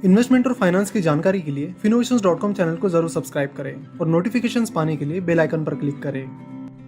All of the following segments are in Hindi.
इन्वेस्टमेंट और फाइनेंस की जानकारी के लिए Finnovations.com चैनल को जरूर सब्सक्राइब करें और नोटिफिकेशंस पाने के लिए बेल आइकन पर क्लिक करें।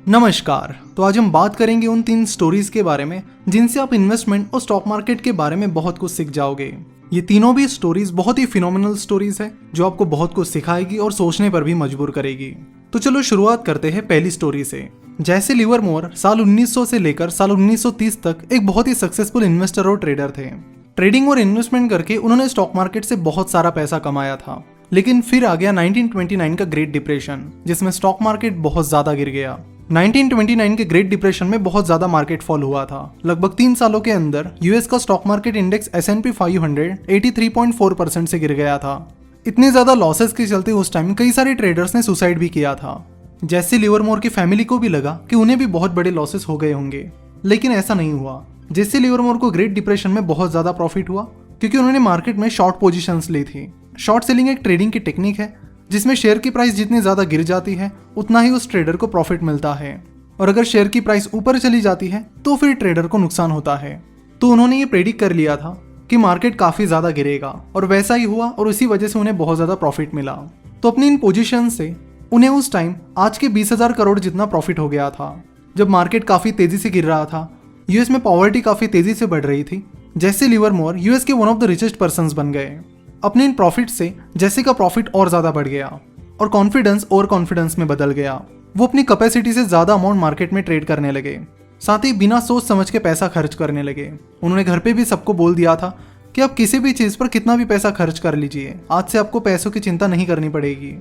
नमस्कार। तो आज हम बात करेंगे उन 3 स्टोरीज के बारे में जिनसे आप इन्वेस्टमेंट और स्टॉक मार्केट के बारे में बहुत कुछ सीख जाओगे। ये तीनों भी स्टोरीज बहुत ही फिनोमिनल स्टोरीज है जो आपको बहुत कुछ सिखाएगी और सोचने पर भी मजबूर करेगी। तो चलो शुरुआत करते हैं पहली स्टोरी से। जैसे लिवरमोर साल 1900 से लेकर साल 1930 तक एक बहुत ही सक्सेसफुल इन्वेस्टर और ट्रेडर थे। ट्रेडिंग और इन्वेस्टमेंट करके उन्होंने स्टॉक मार्केट से बहुत सारा पैसा कमाया था। लेकिन फिर आ गया 1929 का ग्रेट डिप्रेशन, जिसमें स्टॉक मार्केट बहुत ज्यादा गिर गया। 1929 के ग्रेट डिप्रेशन में बहुत ज्यादा मार्केट फॉल हुआ था। लगभग 3 सालों के अंदर यूएस का स्टॉक मार्केट इंडेक्स S&P 500 83.4% से गिर गया था। इतने ज्यादा लॉसेस के चलते उस टाइम कई सारे ट्रेडर्स ने सुसाइड भी किया था। जैसे लिवरमोर की फैमिली को भी लगा कि उन्हें भी बहुत बड़े लॉसेस हो गए होंगे, लेकिन ऐसा नहीं हुआ। जैसे लिवरमोर को ग्रेट डिप्रेशन में बहुत ज्यादा प्रॉफिट हुआ क्योंकि उन्होंने मार्केट में शॉर्ट पोजीशंस ली थी। शॉर्ट सेलिंग एक ट्रेडिंग की टेक्निक है जिसमें शेयर की प्राइस जितनी ज्यादा गिर जाती है उतना ही उस ट्रेडर को प्रॉफिट मिलता है, और अगर शेयर की प्राइस ऊपर चली जाती है तो फिर ट्रेडर को नुकसान होता है। तो उन्होंने ये प्रेडिक्ट कर लिया था कि मार्केट काफी ज्यादा गिरेगा, और वैसा ही हुआ और इसी वजह से उन्हें बहुत ज्यादा प्रॉफिट मिला। तो अपनी इन पोजीशन से उन्हें उस टाइम आज के 20,000 करोड़ जितना प्रॉफिट हो गया था। जब मार्केट काफी तेजी से गिर रहा था, यूएस में पॉवर्टी काफी तेजी से बढ़ रही थी, जैसे लिवरमोर यूएस के one of the richest persons बन गए। अपने इन प्रॉफिट से जैसे का प्रॉफिट और ज्यादा बढ़ गया और कॉन्फिडेंस ओवर कॉन्फिडेंस में बदल गया। वो अपनी कैपेसिटी से ज्यादा अमाउंट मार्केट में ट्रेड करने लगे, साथ ही बिना सोच समझ के पैसा खर्च करने लगे। उन्होंने घर पे भी सबको बोल दिया था कि आप किसी भी चीज पर कितना भी पैसा खर्च कर लीजिए, आज से आपको पैसों की चिंता नहीं करनी पड़ेगी।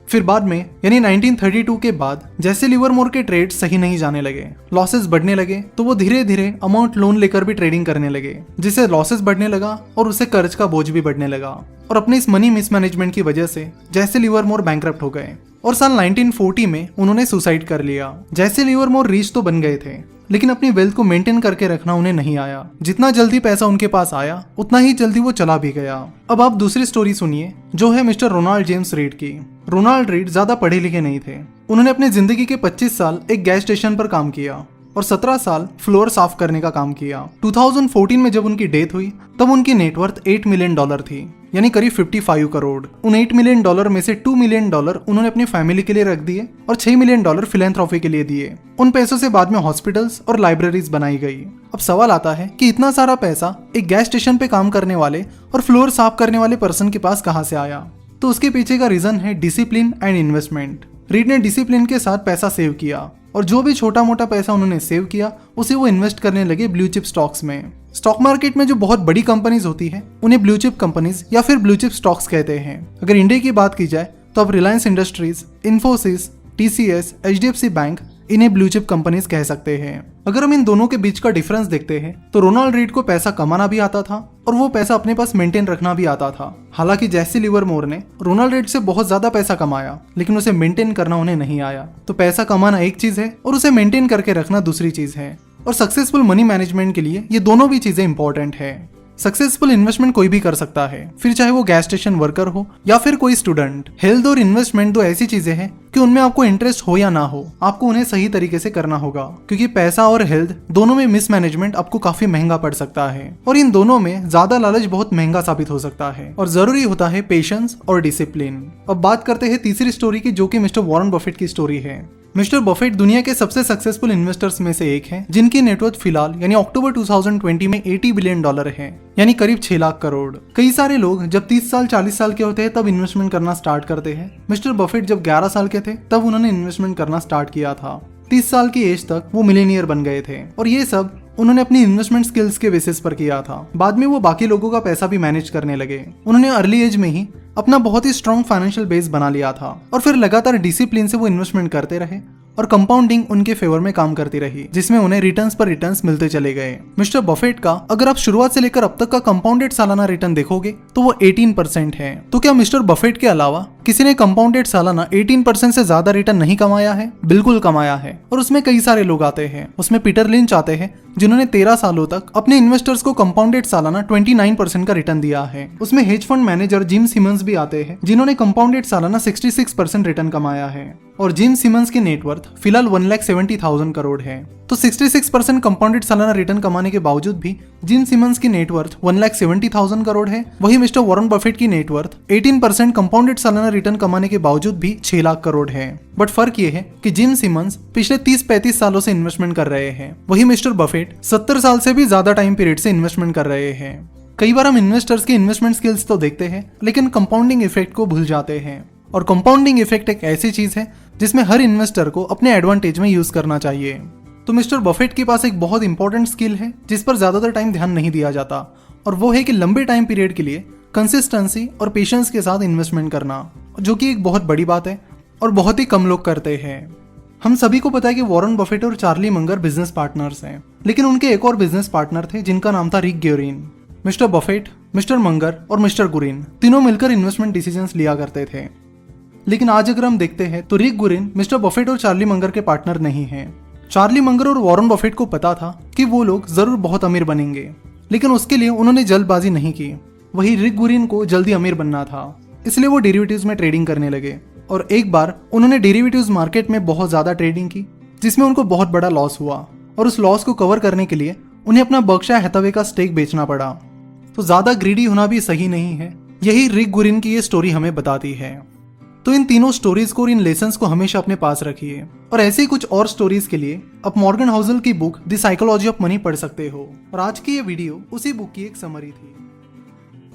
फिर बाद में यानी 1932 के बाद जैसे लिवरमोर के ट्रेड सही नहीं जाने लगे, लॉसेस बढ़ने लगे, तो वो धीरे धीरे अमाउंट लोन लेकर भी ट्रेडिंग करने लगे, जिससे लॉसेस बढ़ने लगा और उसे कर्ज का बोझ भी बढ़ने लगा। और अपनी इस मनी मिसमैनेजमेंट की वजह से जैसे लिवरमोर बैंकरप्ट हो गए और साल 1940 में उन्होंने सुसाइड कर लिया। जैसे लिवरमोर रिच तो बन गए थे, लेकिन अपनी वेल्थ को मेंटेन करके रखना उन्हें नहीं आया। जितना जल्दी पैसा उनके पास आया उतना ही जल्दी वो चला भी गया। अब आप दूसरी स्टोरी सुनिए जो है मिस्टर रोनाल्ड जेम्स रीड की। रोनाल्ड रीड ज्यादा पढ़े लिखे नहीं थे। उन्होंने अपनी जिंदगी के 25 साल एक गैस स्टेशन पर काम किया और 17 साल फ्लोर साफ करने का काम किया। 2014 में जब उनकी डेथ हुई तब उनकी नेटवर्थ $8 मिलियन थी, यानी करीब 55 करोड़। उन $8 मिलियन में से $2 मिलियन उन्होंने अपनी फैमिली के लिए रख दिए और $6 मिलियन फिलैंथ्रोपी के लिए दिए। उन पैसों से बाद में हॉस्पिटल्स और लाइब्रेरीज बनाई गई। अब सवाल आता है कि इतना सारा पैसा एक गैस स्टेशन पे काम करने वाले और फ्लोर साफ करने वाले पर्सन के पास कहाँ से आया? तो उसके पीछे का रीजन है डिसिप्लिन एंड इन्वेस्टमेंट। रीड ने डिसिप्लिन के साथ पैसा सेव किया और जो भी छोटा मोटा पैसा उन्होंने सेव किया उसे वो इन्वेस्ट करने लगे ब्लू चिप स्टॉक्स में। स्टॉक मार्केट में जो बहुत बड़ी कंपनीज होती है उन्हें ब्लू चिप कंपनीज या फिर ब्लू चिप स्टॉक्स कहते हैं। अगर इंडिया की बात की जाए तो अब Reliance industries, Infosys, TCS, HDFC bank इन्हें ब्लू चिप कंपनीज कह सकते हैं। अगर हम इन दोनों के बीच का डिफरेंस देखते हैं तो रोनाल्ड रीड को पैसा कमाना भी आता था और वो पैसा अपने पास मेंटेन रखना भी आता था। हालांकि जैसे लिवरमोर ने रोनाल्ड रीड से बहुत ज्यादा पैसा कमाया, लेकिन उसे मेंटेन करना उन्हें नहीं आया। तो पैसा कमाना एक चीज है और उसे मेंटेन करके रखना दूसरी चीज है, और सक्सेसफुल मनी मैनेजमेंट के लिए ये दोनों भी चीजें इंपॉर्टेंट है। सक्सेसफुल इन्वेस्टमेंट कोई भी कर सकता है, फिर चाहे वो गैस स्टेशन वर्कर हो या फिर कोई स्टूडेंट। हेल्थ और इन्वेस्टमेंट दो ऐसी चीजें हैं कि उनमें आपको इंटरेस्ट हो या ना हो, आपको उन्हें सही तरीके से करना होगा, क्योंकि पैसा और हेल्थ दोनों में मिसमैनेजमेंट आपको काफी महंगा पड़ सकता है, और इन दोनों में ज्यादा लालच बहुत महंगा साबित हो सकता है, और जरूरी होता है पेशेंस और डिसिप्लिन। अब बात करते हैं तीसरी स्टोरी की, जो कि मिस्टर वॉरेन बफेट की स्टोरी है। मिस्टर बफेट दुनिया के सबसे सक्सेसफुल इन्वेस्टर्स में से एक हैं, जिनकी नेटवर्थ फिलहाल यानी अक्टूबर 2020 में $80 बिलियन है, यानी करीब 6 लाख करोड़। कई सारे लोग जब 30 साल 40 साल के होते हैं तब इन्वेस्टमेंट करना स्टार्ट करते हैं। मिस्टर बफेट जब 11 साल के थे तब उन्होंने इन्वेस्टमेंट करना स्टार्ट किया था। 30 साल की एज तक वो मिलेनियर बन गए थे, और ये सब उन्होंने अपनी इन्वेस्टमेंट स्किल्स के बेसिस पर किया था। बाद में वो बाकी लोगों का पैसा भी मैनेज करने लगे। उन्होंने अर्ली एज में ही अपना बहुत ही स्ट्रॉन्ग फाइनेंशियल बेस बना लिया था, और फिर लगातार डिसिप्लिन से वो इन्वेस्टमेंट करते रहे और कंपाउंडिंग उनके फेवर में काम करती रही, जिसमें उन्हें रिटर्न्स पर रिटर्न्स मिलते चले गए। मिस्टर बफेट का अगर आप शुरुआत से लेकर अब तक का कंपाउंडेड सालाना रिटर्न देखोगे तो वो 18% है। तो क्या मिस्टर बफेट के अलावा किसी ने कंपाउंडेड सालाना 18% से ज्यादा रिटर्न नहीं कमाया है? बिल्कुल कमाया है, और उसमें कई सारे लोग आते हैं। उसमें पीटर लिंच आते हैं जिन्होंने 13 सालों तक अपने इन्वेस्टर्स को कंपाउंडेड सालाना 29% का रिटर्न दिया है। उसमें hedge fund manager Jim Simons भी आते हैं जिन्होंने कंपाउंडेड सालाना 66% रिटर्न कमाया है, और जिम सिमंस की नेटवर्थ फिलहाल 1,70,000 करोड़ है। तो 66% कंपाउंडेड सालाना रिटर्न कमाने के बावजूद भी जिम सिमंस की नेटवर्थ 1,70,000 करोड़ है। वही मिस्टर वॉरेन बफेट की नेटवर्थ 18% कंपाउंडेड सालाना रिटर्न कमाने के बावजूद भी 6 लाख करोड़ है। बट फर्क ये है कि जिम सिमंस पिछले 30-35 सालों से इन्वेस्टमेंट कर रहे हैं, वही मिस्टर बफेट 70 साल से भी ज्यादा टाइम पीरियड से इन्वेस्टमेंट कर रहे हैं। कई बार हम इन्वेस्टर्स के इन्वेस्टमेंट स्किल्स तो देखते हैं लेकिन कंपाउंडिंग इफेक्ट को भूल जाते हैं, और कंपाउंडिंग इफेक्ट एक ऐसी चीज है जिसमें हर इन्वेस्टर को अपने एडवांटेज में यूज करना चाहिए। तो मिस्टर बफेट के पास एक बहुत इंपॉर्टेंट स्किल है जिस पर ज्यादातर टाइम ध्यान नहीं दिया जाता, और वो है कि लंबे टाइम पीरियड के लिए कंसिस्टेंसी और पेशेंस के साथ इन्वेस्टमेंट करना, जो कि एक बहुत बड़ी बात है और बहुत ही कम लोग करते हैं। हम सभी को पता है कि वॉरेन बफेट और चार्ली मंगर बिजनेस पार्टनर्स हैं, लेकिन उनके एक और बिजनेस पार्टनर थे जिनका नाम था रिक ग्योरिन। मिस्टर बफेट, मिस्टर मंगर और मिस्टर गुरिन तीनों मिलकर इन्वेस्टमेंट डिसीजंस लिया करते थे। लेकिन आज अगर हम देखते हैं तो रिक गुरिन मिस्टर बफेट और चार्ली मंगर के पार्टनर नहीं हैं। चार्ली मंगर और वॉरेन बफेट को पता था कि वो लोग जरूर बहुत अमीर बनेंगे, लेकिन उसके लिए उन्होंने जल्दबाजी नहीं की। वही रिक गुरिन को जल्दी अमीर बनना था, इसलिए वो डेरिवेटिव्स में ट्रेडिंग करने लगे, और एक बार उन्होंने डेरिवेटिव्स मार्केट में बहुत ज्यादा ट्रेडिंग की जिसमें उनको बहुत बड़ा लॉस हुआ, और उस लॉस को कवर करने के लिए उन्हें अपना बर्कशायर हैथवे का स्टेक बेचना पड़ा। तो ज्यादा ग्रीडी होना भी सही नहीं है, यही रिक गुरिन की ये स्टोरी हमें बताती है। तो इन तीनों स्टोरीज को और इन लेसन्स को हमेशा अपने पास रखिए, और ऐसे ही कुछ और स्टोरीज के लिए आप मॉर्गन हाउसल की book the psychology of money पढ़ सकते हो, और आज की ये वीडियो उसी बुक की एक समरी थी।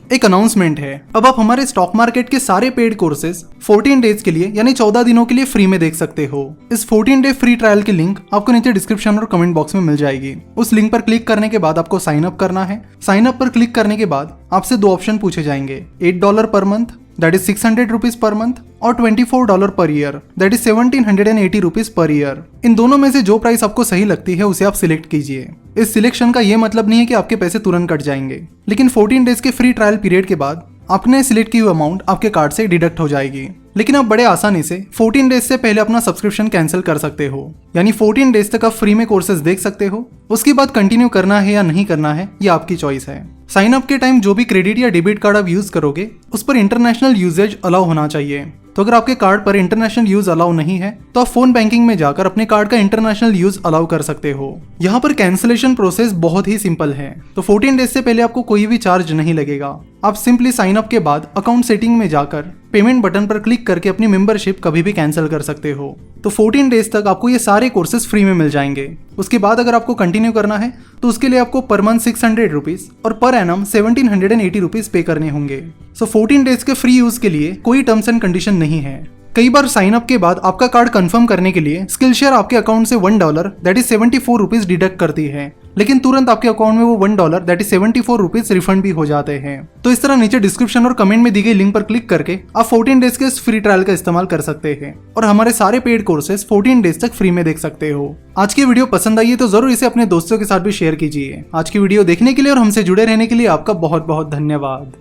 एक अनाउंसमेंट है, अब आप हमारे स्टॉक मार्केट के सारे पेड कोर्सेज 14 डेज के लिए यानी 14 दिनों के लिए फ्री में देख सकते हो। इस 14 डे फ्री ट्रायल की लिंक आपको नीचे डिस्क्रिप्शन और कमेंट बॉक्स में मिल जाएगी। उस लिंक पर क्लिक करने के बाद आपको साइन अप करना है। साइन अप पर क्लिक करने के बाद आपसे 2 ऑप्शन पूछे जाएंगे, $8 per month that is 600 rupees per month, और $24 per year that is 1780 rupees per year. इन दोनों में से जो प्राइस आपको सही लगती है उसे आप सिलेक्ट कीजिए। इस सिलेक्शन का ये मतलब नहीं है कि आपके पैसे तुरंत कट जाएंगे, लेकिन 14 डेज के फ्री ट्रायल पीरियड के बाद आपने सिलेक्ट की हुई अमाउंट आपके कार्ड से डिडक्ट हो जाएगी। लेकिन आप बड़े आसानी से 14 डेज से पहले अपना सब्सक्रिप्शन कैंसिल कर सकते हो, यानी 14 डेज तक आप फ्री में कोर्सेज देख सकते हो। उसके बाद कंटिन्यू करना है या नहीं करना है ये आपकी चॉइस है। साइन अप के टाइम जो भी क्रेडिट या डेबिट कार्ड आप यूज करोगे उस पर इंटरनेशनल यूजेज अलाउ होना चाहिए। तो अगर आपके कार्ड पर इंटरनेशनल यूज अलाउ नहीं है तो आप फोन बैंकिंग में जाकर अपने कार्ड का इंटरनेशनल यूज अलाउ कर सकते हो। यहाँ पर कैंसिलेशन प्रोसेस बहुत ही सिंपल है, तो 14 डेज से पहले आपको कोई भी चार्ज नहीं लगेगा। आप सिंपली साइन अप के बाद अकाउंट सेटिंग में जाकर पेमेंट बटन पर क्लिक करके अपनी मेंबरशिप कभी भी कैंसिल कर सकते हो। तो 14 डेज तक आपको ये सारे कोर्सेज फ्री में मिल जाएंगे। उसके बाद अगर आपको कंटिन्यू करना है तो उसके लिए आपको पर मंथ 600 रुपीज और पर एनम 1780 रुपीज पे करने होंगे। सो 14 डेज के फ्री यूज के लिए कोई टर्म्स एंड कंडीशन नहीं है। कई बार साइन अप के बाद आपका कार्ड कंफर्म करने के लिए स्किलशेयर आपके अकाउंट से $1 दैट इज 74 रुपीज डिडक्ट करती है, लेकिन तुरंत आपके अकाउंट में वो $1 दैट इज 74 रुपीज रिफंड भी हो जाते हैं। तो इस तरह नीचे डिस्क्रिप्शन और कमेंट में दी गई लिंक पर क्लिक करके आप 14 डेज के इस फ्री ट्रायल का इस्तेमाल कर सकते हैं, और हमारे सारे पेड कोर्सेज 14 डेज तक फ्री में देख सकते हो। आज की वीडियो पसंद आई है तो जरूर इसे अपने दोस्तों के साथ भी शेयर कीजिए। आज की वीडियो देखने के लिए और हमसे जुड़े रहने के लिए आपका बहुत बहुत धन्यवाद।